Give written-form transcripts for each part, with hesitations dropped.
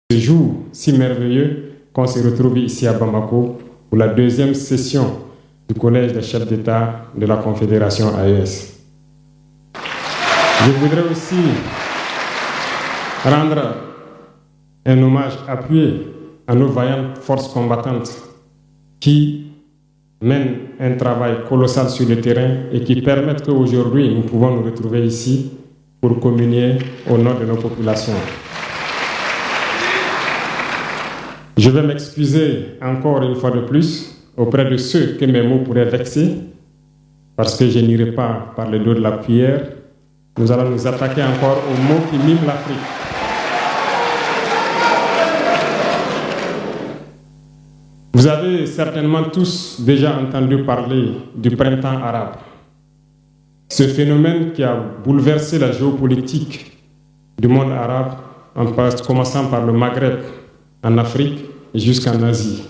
Ce jour si merveilleux qu'on se retrouve ici à Bamako pour la deuxième session du Collège des chefs d'État de la Confédération AES. Je voudrais aussi rendre un hommage appuyé à nos vaillantes forces combattantes qui mènent un travail colossal sur le terrain et qui permettent qu'aujourd'hui nous pouvons nous retrouver ici pour communier au nom de nos populations. Je vais m'excuser encore une fois de plus auprès de ceux que mes mots pourraient vexer, parce que je n'irai pas par le dos de la cuillère. Nous allons nous attaquer encore aux mots qui miment l'Afrique. Vous avez certainement tous déjà entendu parler du printemps arabe. Ce phénomène qui a bouleversé la géopolitique du monde arabe, en commençant par le Maghreb, en Afrique jusqu'en Asie,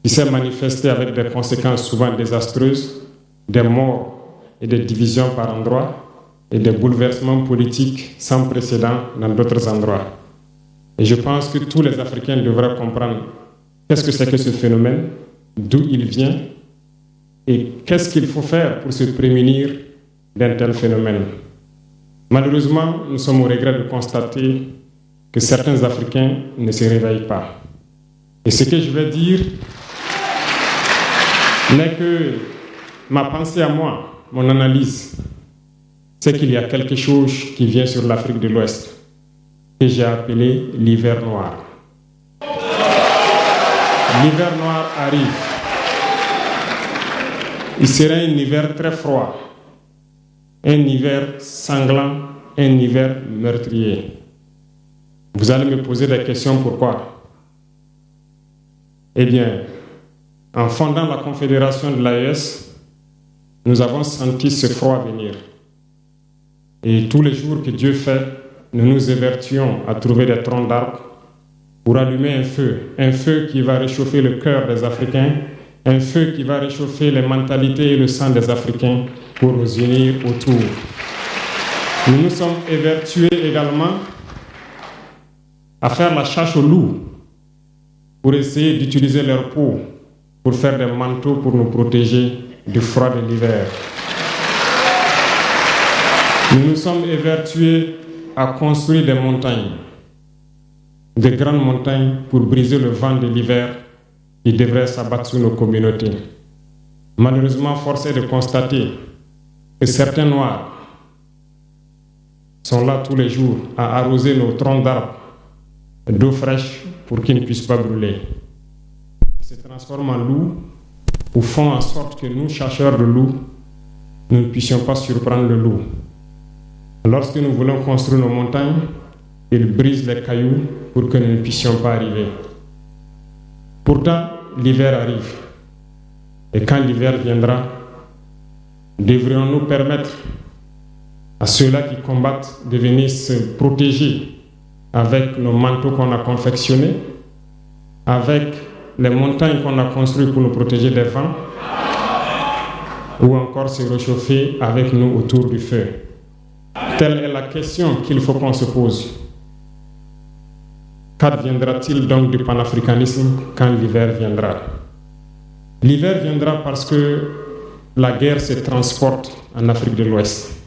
qui s'est manifesté avec des conséquences souvent désastreuses, des morts et des divisions par endroits, et des bouleversements politiques sans précédent dans d'autres endroits. Et je pense que tous les Africains devraient comprendre qu'est-ce que c'est que ce phénomène, d'où il vient, et qu'est-ce qu'il faut faire pour se prémunir d'un tel phénomène. Malheureusement, nous sommes au regret de constater que certains Africains ne se réveillent pas. Et ce que je vais dire n'est que ma pensée à moi, mon analyse, c'est qu'il y a quelque chose qui vient sur l'Afrique de l'Ouest, que j'ai appelé l'hiver noir. L'hiver noir arrive. Il sera un hiver très froid, un hiver sanglant, un hiver meurtrier. Vous allez me poser des questions, pourquoi? Eh bien, en fondant la Confédération de l'AES, nous avons senti ce froid venir. Et tous les jours que Dieu fait, nous nous évertuons à trouver des troncs d'arbres pour allumer un feu qui va réchauffer le cœur des Africains, un feu qui va réchauffer les mentalités et le sang des Africains pour nous unir autour. Nous nous sommes évertués également à faire la chasse aux loups pour essayer d'utiliser leur peau pour faire des manteaux pour nous protéger du froid de l'hiver. Nous nous sommes évertués à construire des montagnes, de grandes montagnes pour briser le vent de l'hiver qui devrait s'abattre sur nos communautés. Malheureusement, force est de constater que certains Noirs sont là tous les jours à arroser nos troncs d'arbres d'eau fraîche pour qu'ils ne puissent pas brûler. Ils se transforment en loups ou font en sorte que nous, chasseurs de loups, nous ne puissions pas surprendre le loup. Lorsque nous voulons construire nos montagnes, ils brisent les cailloux pour que nous ne puissions pas arriver. Pourtant, l'hiver arrive. Et quand l'hiver viendra, devrions-nous permettre à ceux-là qui combattent de venir se protéger avec nos manteaux qu'on a confectionnés, avec les montagnes qu'on a construites pour nous protéger des vents, ou encore se réchauffer avec nous autour du feu. Telle est la question qu'il faut qu'on se pose. Qu'adviendra-t-il donc du panafricanisme quand l'hiver viendra? L'hiver viendra parce que la guerre se transporte en Afrique de l'Ouest.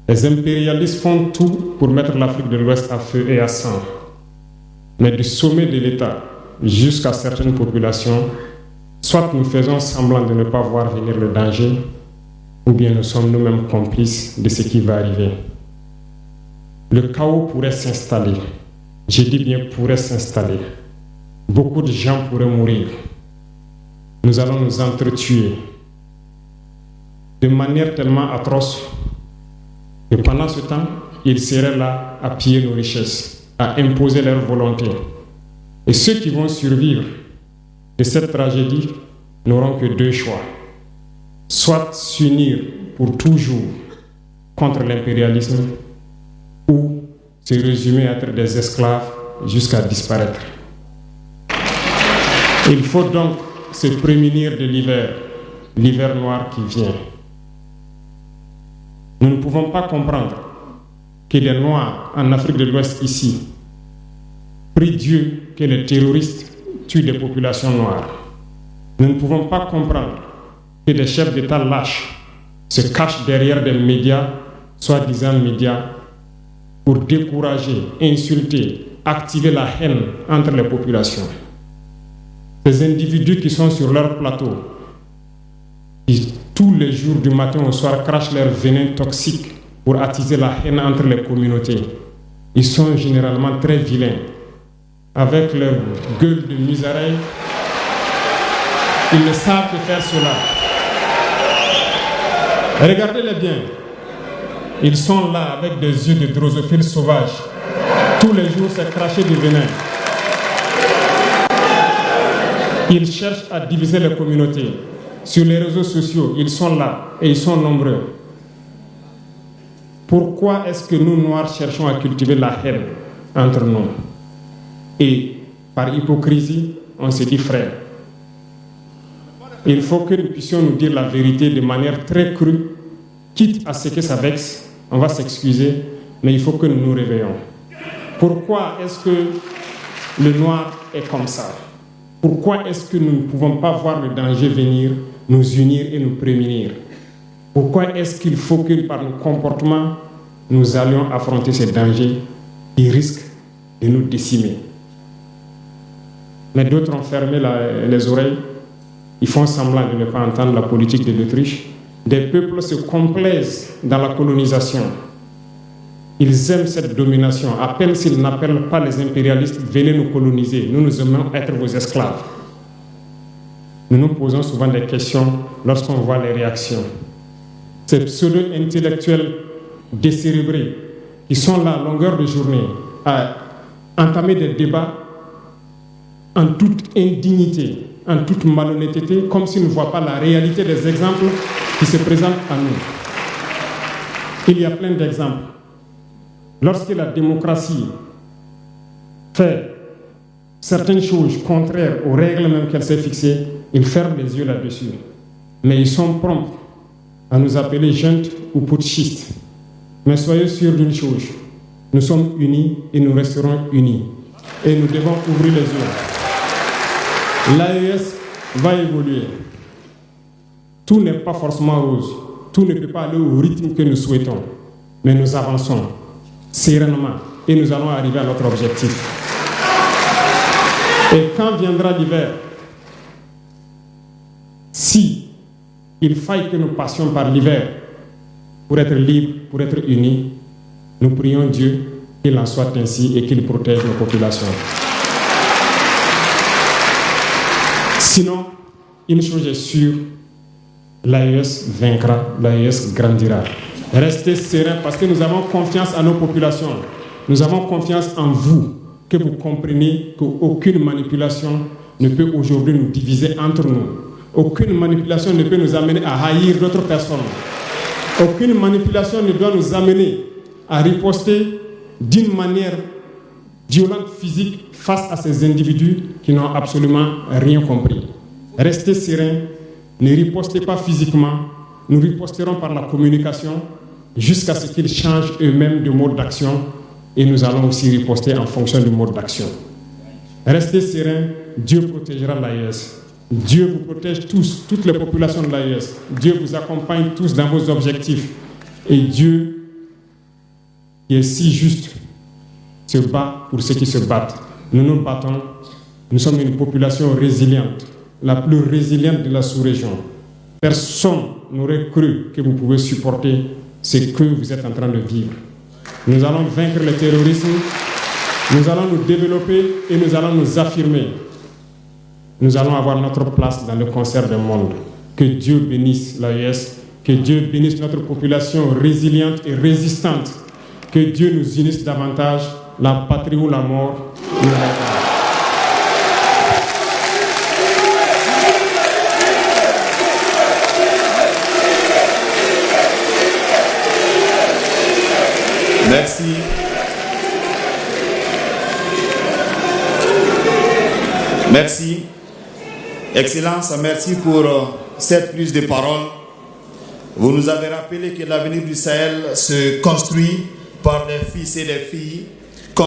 Les impérialistes font tout pour mettre l'Afrique de l'Ouest à feu et à sang. Mais du sommet de l'État jusqu'à certaines populations, soit nous faisons semblant de ne pas voir venir le danger, ou bien nous sommes nous-mêmes complices de ce qui va arriver. Le chaos pourrait s'installer. Je dis bien pourrait s'installer. Beaucoup de gens pourraient mourir. Nous allons nous entretuer de manière tellement atroce que pendant ce temps, ils seraient là à piller nos richesses, à imposer leur volonté. Et ceux qui vont survivre de cette tragédie n'auront que deux choix. Soit s'unir pour toujours contre l'impérialisme ou se résumer à être des esclaves jusqu'à disparaître. Il faut donc se prémunir de l'hiver noir qui vient. Nous ne pouvons pas comprendre que les Noirs en Afrique de l'Ouest ici prie Dieu que les terroristes tuent des populations noires. Nous ne pouvons pas comprendre que des chefs d'État lâches se cachent derrière des médias, soi-disant médias, pour décourager, insulter, activer la haine entre les populations. Ces individus qui sont sur leur plateau, qui tous les jours du matin au soir crachent leur venin toxique pour attiser la haine entre les communautés, ils sont généralement très vilains. Avec leur gueule de misérable, ils ne savent que faire cela. Regardez-les bien. Ils sont là avec des yeux de drosophiles sauvages. Tous les jours, c'est cracher du venin. Ils cherchent à diviser les communautés. Sur les réseaux sociaux, ils sont là et ils sont nombreux. Pourquoi est-ce que nous, Noirs, cherchons à cultiver la haine entre nous? Et par hypocrisie, on se dit frère. Il faut que nous puissions nous dire la vérité de manière très crue, quitte à ce que ça vexe, on va s'excuser, mais il faut que nous nous réveillons. Pourquoi est-ce que le noir est comme ça? Pourquoi est-ce que nous ne pouvons pas voir le danger venir, nous unir et nous prémunir? Pourquoi est-ce qu'il faut que par nos comportements, nous allions affronter ces dangers qui risquent de nous décimer? Mais d'autres ont fermé les oreilles. Ils font semblant de ne pas entendre la politique de l'Autriche. Des peuples se complaisent dans la colonisation. Ils aiment cette domination. À peine s'ils n'appellent pas les impérialistes, venez nous coloniser. Nous aimons être vos esclaves. Nous nous posons souvent des questions lorsqu'on voit les réactions. Ces pseudo-intellectuels décérébrés qui sont là à longueur de journée à entamer des débats en toute indignité, en toute malhonnêteté, comme s'ils ne voient pas la réalité des exemples qui se présentent à nous. Il y a plein d'exemples. Lorsque la démocratie fait certaines choses contraires aux règles même qu'elle s'est fixées, ils ferment les yeux là-dessus. Mais ils sont prompts à nous appeler juntes ou putschistes. Mais soyez sûrs d'une chose, nous sommes unis et nous resterons unis. Et nous devons ouvrir les yeux. L'AES va évoluer. Tout n'est pas forcément rose. Tout ne peut pas aller au rythme que nous souhaitons. Mais nous avançons sereinement et nous allons arriver à notre objectif. Et quand viendra l'hiver, si il faille que nous passions par l'hiver pour être libres, pour être unis, nous prions Dieu qu'il en soit ainsi et qu'il protège nos populations. Sinon, une chose est sûre, l'AES vaincra, l'AES grandira. Restez sereins parce que nous avons confiance en nos populations. Nous avons confiance en vous, que vous compreniez qu'aucune manipulation ne peut aujourd'hui nous diviser entre nous. Aucune manipulation ne peut nous amener à haïr d'autres personnes. Aucune manipulation ne doit nous amener à riposter d'une manière violente, physique, face à ces individus qui n'ont absolument rien compris. Restez sereins, ne ripostez pas physiquement, nous riposterons par la communication jusqu'à ce qu'ils changent eux-mêmes de mode d'action et nous allons aussi riposter en fonction du mode d'action. Restez sereins, Dieu protégera l'AES. Dieu vous protège tous, toutes les populations de l'AES. Dieu vous accompagne tous dans vos objectifs. Et Dieu, qui est si juste, se bat pour ceux qui se battent. Nous nous battons. Nous sommes une population résiliente, la plus résiliente de la sous-région. Personne n'aurait cru que vous pouvez supporter ce que vous êtes en train de vivre. Nous allons vaincre le terrorisme, nous allons nous développer et nous allons nous affirmer. Nous allons avoir notre place dans le concert du monde. Que Dieu bénisse l'AES, que Dieu bénisse notre population résiliente et résistante. Que Dieu nous unisse davantage, la patrie ou la mort. Merci. Merci. Excellence, merci pour cette prise de parole. Vous nous avez rappelé que l'avenir du Sahel se construit par des fils et des filles